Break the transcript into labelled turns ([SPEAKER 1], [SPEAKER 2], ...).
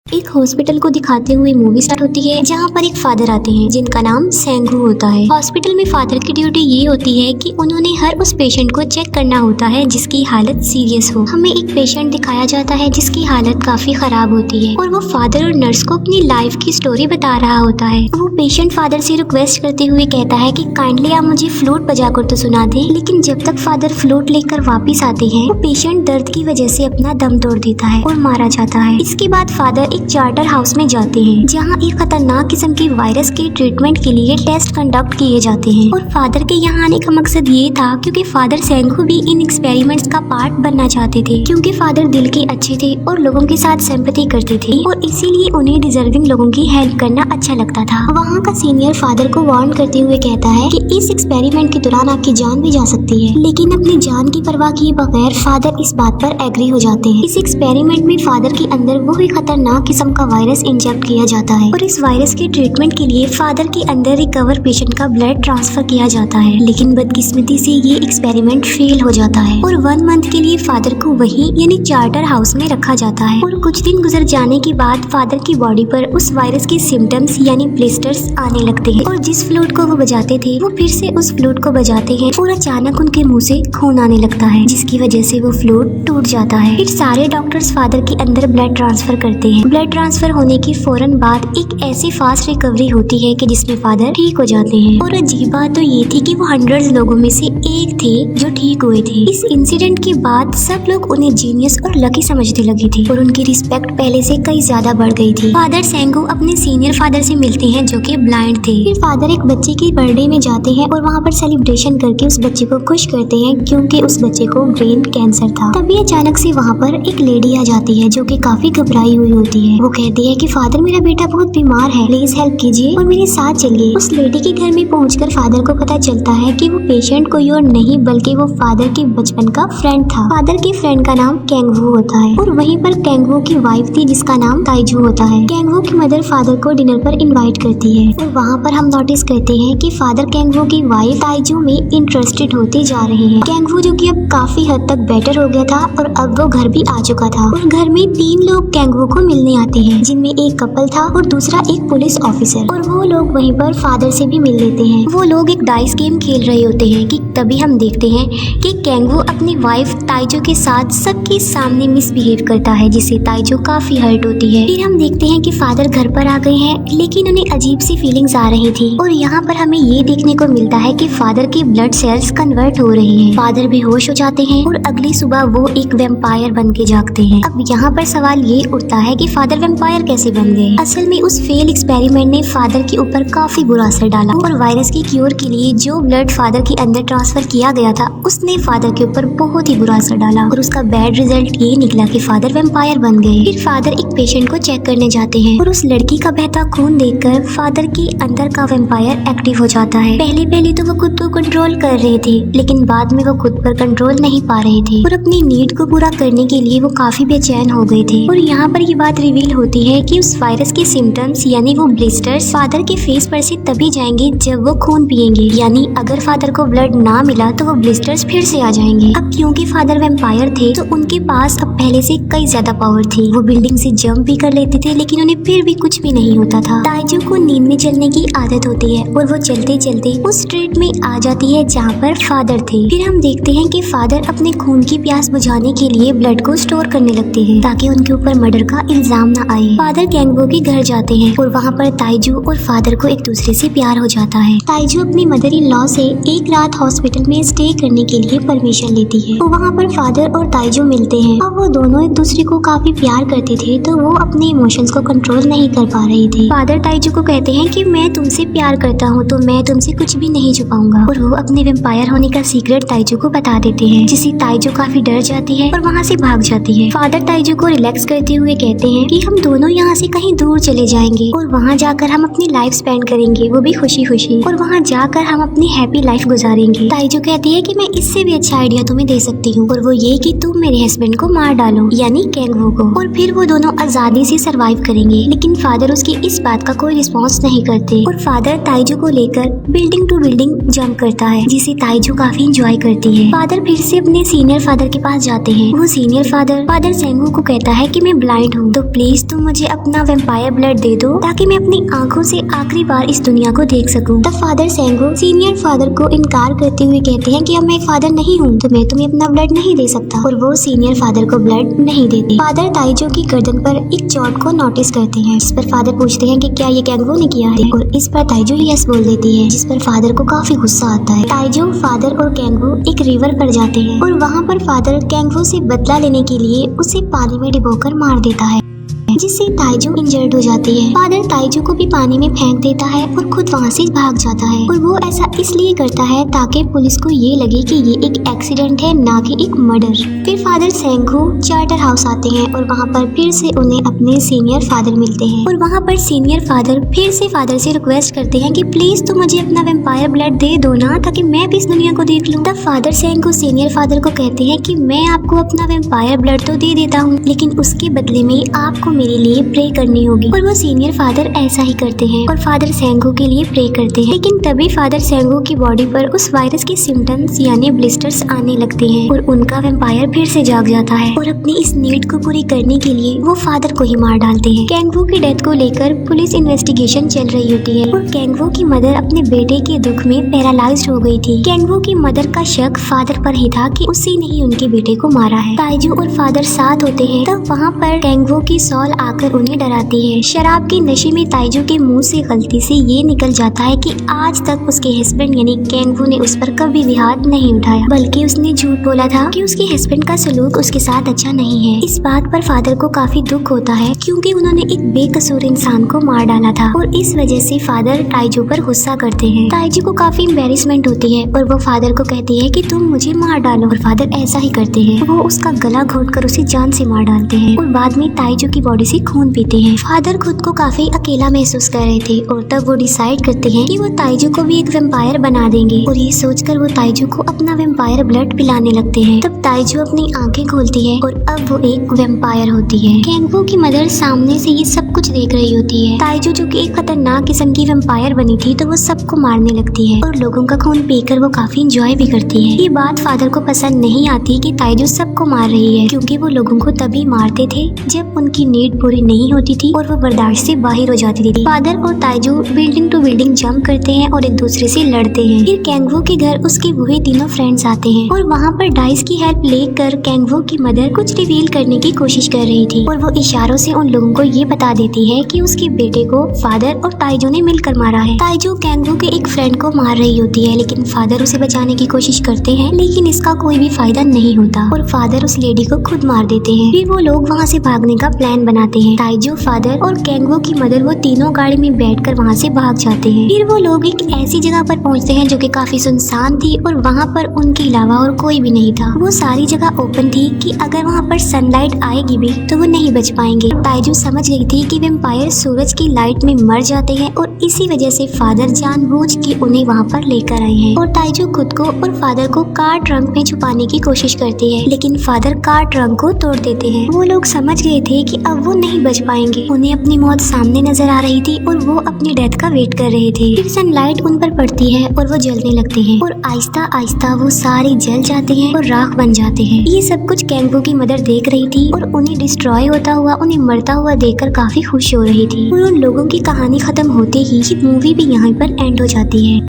[SPEAKER 1] एक हॉस्पिटल को दिखाते हुए मूवी स्टार्ट होती है जहाँ पर एक फादर आते हैं जिनका नाम सेंगू होता है। हॉस्पिटल में फादर की ड्यूटी ये होती है कि उन्होंने हर उस पेशेंट को चेक करना होता है जिसकी हालत सीरियस हो। हमें एक पेशेंट दिखाया जाता है जिसकी हालत काफी खराब होती है और वो फादर और नर्स को अपनी लाइफ की स्टोरी बता रहा होता है। वो पेशेंट फादर से रिक्वेस्ट करते हुए कहता है कि काइंडली आप मुझे फ्लूट बजाकर तो सुना दें, लेकिन जब तक फादर फ्लूट लेकर वापिस आते हैं वो पेशेंट दर्द की वजह से अपना दम तोड़ देता है और मारा जाता है। इसके बाद फादर एक चार्टर हाउस में जाते हैं जहां एक खतरनाक किस्म के वायरस के ट्रीटमेंट के लिए टेस्ट कंडक्ट किए जाते हैं और फादर के यहाँ आने का मकसद ये था क्योंकि फादर सेंगू भी इन एक्सपेरिमेंट्स का पार्ट बनना चाहते थे, क्योंकि फादर दिल के अच्छे थे और लोगों के साथ सिंपैथी करते थे और इसीलिए उन्हें डिजर्विंग लोगों की हेल्प करना अच्छा लगता था। वहाँ का सीनियर फादर को वार्न करते हुए कहता है कि इस एक्सपेरिमेंट के दौरान आपकी जान भी जा सकती है, लेकिन अपनी जान की परवाह किए बगैर फादर इस बात पर एग्री हो जाते हैं। इस एक्सपेरिमेंट में फादर के अंदर वो ही खतरनाक किस्म का वायरस इंजेक्ट किया जाता है और इस वायरस के ट्रीटमेंट के लिए फादर के अंदर रिकवर पेशेंट का ब्लड ट्रांसफर किया जाता है, लेकिन बदकिस्मती से ये एक्सपेरिमेंट फेल हो जाता है और 1 मंथ के लिए फादर को वही यानी चार्टर हाउस में रखा जाता है। और कुछ दिन गुजर जाने के बाद फादर की बॉडी पर उस वायरस के सिम्टम्स यानी ब्लिस्टर्स आने लगते हैं और जिस फ्लूट को वो बजाते थे वो फिर से उस फ्लूट को बजाते हैं और अचानक उनके मुंह से खून आने लगता है, जिसकी वजह से वो फ्लूट टूट जाता है। फिर सारे डॉक्टर्स फादर के अंदर ब्लड ट्रांसफर करते हैं। ब्लड ट्रांसफर होने के फौरन बाद एक ऐसी फास्ट रिकवरी होती है कि जिसमें फादर ठीक हो जाते हैं और अजीब बात तो ये थी कि वो 100 लोगों में से एक थे जो ठीक हुए थे। इस इंसिडेंट के बाद सब लोग उन्हें जीनियस और लकी समझने लगे थे और उनकी रिस्पेक्ट पहले से कई ज्यादा बढ़ गई थी। फादर सेंगू अपने सीनियर फादर से मिलते हैं जो कि ब्लाइंड थे। फिर फादर एक बच्चे के बर्थडे में जाते हैं और वहाँ पर सेलिब्रेशन करके उस बच्चे को खुश करते हैं क्योंकि उस बच्चे को ब्रेन कैंसर था। तभी अचानक से वहाँ पर एक लेडी आ जाती है जो कि काफी घबराई हुई होती है। वो कहती है कि फादर मेरा बेटा बहुत बीमार है, प्लीज हेल्प कीजिए और मेरे साथ चलिए। उस लेडी के घर में पहुंचकर फादर को पता चलता है कि वो पेशेंट कोई और नहीं बल्कि वो फादर के बचपन का फ्रेंड था। फादर के फ्रेंड का नाम कैंगवू होता है और वहीं पर कैंगवू की वाइफ थी जिसका नाम ताइजू होता है। कैंगवू की मदर फादर को डिनर पर इनवाइट करती है और वहाँ पर हम नोटिस करते हैं कि फादर कैंगवू की वाइफ ताइजू में इंटरेस्टेड होते जा रहे हैं। कैंगवू जो कि अब काफी हद तक बेटर हो गया था और अब वो घर भी आ चुका था और घर में 3 लोग कैंगवू को मिलने आते हैं, जिनमें एक कपल था और दूसरा एक पुलिस ऑफिसर, और वो लोग वहीं पर फादर से भी मिल लेते हैं। वो लोग एक डाइस गेम खेल रहे होते हैं कि तभी हम देखते हैं कि कैंगवू अपनी वाइफ ताइजो के साथ सबके सामने मिसबिहेव करता है, जिससे ताइजो काफी हर्ट होती है। फिर हम देखते हैं कि फादर घर पर आ गए हैं लेकिन उन्हें अजीब सी फीलिंग्स आ रही थी और यहाँ पर हमें ये देखने को मिलता है कि फादर के ब्लड सेल्स कन्वर्ट हो रहे हैं। फादर बेहोश हो जाते हैं और अगली सुबह वो एक वेम्पायर बन के जागते हैं। अब यहाँ पर सवाल ये उठता है कि फादर वेम्पायर कैसे बन गए। असल में उस फेल एक्सपेरिमेंट ने फादर के ऊपर काफी बुरा असर डाला और वायरस की क्योर के लिए जो ब्लड फादर के अंदर ट्रांसफर किया गया था उसने फादर के ऊपर बहुत ही बुरा असर डाला और उसका बैड रिजल्ट ये निकला कि फादर वेम्पायर बन गए। फिर फादर एक पेशेंट को चेक करने जाते हैं और उस लड़की का बहता खून देखकर फादर के अंदर का वेम्पायर एक्टिव हो जाता है। पहले तो वो खुद को कंट्रोल कर रहे थे लेकिन बाद में वो खुद पर कंट्रोल नहीं पा रहे थे और अपनी नीड को पूरा करने के लिए वो काफी बेचैन हो गए थे। और यहाँ पर ये बात रिवील होती है कि उस वायरस के सिम्टम्स यानी वो ब्लिस्टर्स फादर के फेस पर से तभी जाएंगे जब वो खून पिएंगे, यानी अगर फादर को ब्लड ना मिला तो वो ब्लिस्टर्स फिर से आ जाएंगे। अब क्योंकि फादर वेम्पायर थे तो उनके पास अब पहले से कई ज्यादा पावर थी। वो बिल्डिंग से जंप भी कर लेते थे लेकिन उन्हें फिर भी कुछ भी नहीं होता था। ताइजू को नींद में चलने की आदत होती है और वो चलते चलते उस स्ट्रीट में आ जाती है जहाँ पर फादर थे। फिर हम देखते हैं कि फादर अपने खून की प्यास बुझाने के लिए ब्लड को स्टोर करने लगते हैं ताकि उनके ऊपर मर्डर का इल्जाम न आए। फादर कैंगवू के घर जाते हैं और वहाँ पर ताइजू और फादर को एक दूसरे से प्यार हो जाता है। ताइजू अपनी मदर इन लॉ से एक रात हॉस्पिटल में स्टे करने के लिए परमिशन लेती है और वहाँ पर फादर और ताइजू मिलते हैं। अब वो दोनों एक दूसरे को काफी प्यार करते थे तो वो अपने इमोशंस को कंट्रोल नहीं कर पा रहे थे। फादर ताइजू को कहते हैं कि मैं तुमसे प्यार करता हूँ तो मैं तुमसे कुछ भी नहीं छुपाऊंगा और वो अपने वेम्पायर होने का सीक्रेट ताइजू को बता देते हैं, जिससे ताइजू काफी डर जाती है और वहाँ से भाग जाती है। फादर ताइजू को रिलैक्स करते हुए कहते हैं कि हम दोनों यहाँ से कहीं दूर चले जाएंगे और वहाँ जाकर हम अपनी लाइफ स्पेंड करेंगे, वो भी खुशी खुशी, और वहाँ जाकर हम अपनी हैप्पी लाइफ गुजारेंगे। ताइजू कहती है कि मैं इससे भी अच्छा आइडिया तुम्हें दे सकती हूँ और वो ये कि तुम मेरे हस्बैंड को मार डालो यानी कैंगवू को, और फिर वो दोनों आजादी से सरवाइव करेंगे। लेकिन फादर उसकी इस बात का कोई रिस्पॉन्स नहीं करते और फादर ताइजू को लेकर बिल्डिंग टू बिल्डिंग जंप करता है, जिसे ताइजू काफी एंजॉय करती है। फादर फिर से अपने सीनियर फादर के पास जाते हैं। वो सीनियर फादर सेंगू को कहता है कि मैं ब्लाइंड हूँ तो प्लीज तुम मुझे अपना वेम्पायर ब्लड दे दो ताकि मैं अपनी आंखों से आखिरी बार इस दुनिया को देख सकूं। तब फादर सेंगो सीनियर फादर को इनकार करते हुए कहते हैं कि अब मैं फादर नहीं हूँ तो मैं तुम्हें अपना ब्लड नहीं दे सकता, और वो सीनियर फादर को ब्लड नहीं देते। फादर ताइजो की गर्दन पर एक चोट को नोटिस करते हैं, जिस पर फादर पूछते हैं कि क्या ये कैंगवो ने किया है, और इस पर ताइजो यस बोल देती है, जिस पर फादर को काफी गुस्सा आता है। ताइजो, फादर और कैंगवो एक रिवर पर जाते हैं और वहाँ पर फादर कैंगवो से बदला लेने के लिए उसे पानी में डुबोकर मार देता है, जिससे ताइजो इंजर्ड हो जाती है। फादर ताइजो को भी पानी में फेंक देता है और खुद वहाँ से भाग जाता है, और वो ऐसा इसलिए करता है ताकि पुलिस को ये लगे कि ये एक एक्सीडेंट है, ना कि एक मर्डर। फिर फादर सेंगो चार्टर हाउस आते हैं और वहाँ पर फिर से उन्हें अपने सीनियर फादर मिलते हैं, और वहाँ पर सीनियर फादर फिर से फादर से रिक्वेस्ट करते हैं कि प्लीज तुम मुझे अपना वेम्पायर ब्लड दे दो ना, ताकि मैं भी इस दुनिया को देख लूँ। तब फादर सेंगो सीनियर फादर को कहते हैं कि मैं आपको अपना वेम्पायर ब्लड तो दे देता हूँ, लेकिन उसके बदले में आपको मेरे लिए प्रे करनी होगी। और वो सीनियर फादर ऐसा ही करते हैं और फादर सेंगो के लिए प्रे करते हैं। लेकिन तभी फादर सेंगो की बॉडी पर उस वायरस के सिम्टम्स यानी ब्लिस्टर्स आने लगते हैं और उनका वेम्पायर फिर से जाग जाता है, और अपनी इस नीड को पूरी करने के लिए वो फादर को ही मार डालते हैं। कैंगवो की डेथ को लेकर पुलिस इन्वेस्टिगेशन चल रही होती है और कैंगवो की मदर अपने बेटे के दुख में पैरालाइज्ड हो गई थी। कैंगवो की मदर का शक फादर पर ही था कि उसी ने ही उनके बेटे को मारा है। ताइजो और फादर साथ होते हैं, तब वहाँ पर कैंगवो की सॉल आकर उन्हें डराती है। शराब के नशे में ताइजो के मुंह से गलती से ये निकल जाता है कि आज तक उसके हस्बैंड यानी कैंगवो ने उस पर कभी भी हाथ नहीं उठाया, बल्कि उसने झूठ बोला था कि उसके हस्बैंड का सलूक उसके साथ अच्छा नहीं है। इस बात पर फादर को काफी दुख होता है क्योंकि उन्होंने एक बेकसूर इंसान को मार डाला था, और इस वजह से फादर ताइजो पर गुस्सा करते हैं। ताइजो को काफी एम्बेरसमेंट होती है और वो फादर को कहती है कि तुम मुझे मार डालो, और फादर ऐसा ही करते हैं। वो उसका गला घोटकर उसे जान से मार डालते हैं और बाद में ताइजो की बॉडी से खून पीते हैं। फादर खुद को काफी अकेला महसूस कर रहे थे और तब वो डिसाइड करते हैं कि वो ताइजो को भी एक वेम्पायर बना देंगे, और ये सोचकर वो ताइजो को अपना वेम्पायर ब्लड पिलाने लगते हैं। तब ताइजो अपनी आंखें खोलती है और अब वो एक वेम्पायर होती है। कैंगवो की मदर सामने से ये सब कुछ देख रही होती है। ताइजो जो कि एक खतरनाक किस्म की वेम्पायर बनी थी, तो वो सबको मारने लगती है और लोगों का खून पीकर वो काफी इंजॉय भी करती है। ये बात फादर को पसंद नहीं आती कि ताइजो सबको मार रही है, क्योंकि वो लोगों को तभी मारते थे जब उनकी नीड पूरी नहीं होती थी और वो बर्दाश्त से बाहर हो जाती थी। फादर और ताइजो बिल्डिंग टू बिल्डिंग जंप करते हैं और एक दूसरे से लड़ते हैं। फिर कैंगवो के घर उसके वही तीनों फ्रेंड्स आते हैं और वहाँ पर डाइस की हेल्प लेकर कैंगवो की मदर कुछ रिवील करने की कोशिश कर रही थी, और वो इशारों से उन लोगों को ये बता देती है कि उसके बेटे को फादर और ताइजो ने मिलकर मारा है। ताइजो कैंगवो के एक फ्रेंड को मार रही होती है, लेकिन फादर उसे बचाने की कोशिश करते हैं, लेकिन इसका कोई भी फायदा नहीं होता और फादर उस लेडी को खुद मार देते हैं। फिर वो लोग वहाँ से भागने का प्लान बनाते हैं। ताइजो, फादर और कैंगवो की मदर वो तीनों गाड़ी में बैठकर वहाँ से भाग जाते हैं। फिर वो लोग एक ऐसी जगह पर पहुँचते हैं जो कि काफी सुनसान थी और वहाँ पर उनके अलावा और कोई भी नहीं था। वो सारी जगह ओपन थी कि अगर वहाँ पर सनलाइट आएगी भी तो वो नहीं बच पाएंगे। ताइजो समझ गई थी कि वेम्पायर सूरज की लाइट में मर जाते हैं और इसी वजह से फादर जानबूझ के उन्हें वहाँ पर लेकर आए हैं। और ताइजो खुद को और फादर को कार ट्रंक में छुपाने की कोशिश करती है, लेकिन फादर कार ट्रंक को तोड़ देते हैं। वो लोग समझ गए थे कि अब वो नहीं बच पाएंगे। उन्हें अपनी मौत सामने नजर आ रही थी और वो अपनी डेथ का वेट कर रहे थे। फिर सनलाइट उन पर पड़ती है और वो जलने लगते हैं और आहिस्ता आहिस्ता वो सारे जल जाते हैं और राख बन जाते हैं। ये सब कुछ कैंगवो की मदर देख रही थी और उन्हें डिस्ट्रॉय होता हुआ, उन्हें मरता हुआ देखकर काफी खुश हो रही थी। और उन लोगों की कहानी खत्म होते ही मूवी भी यहाँ पर एंड हो जाती है।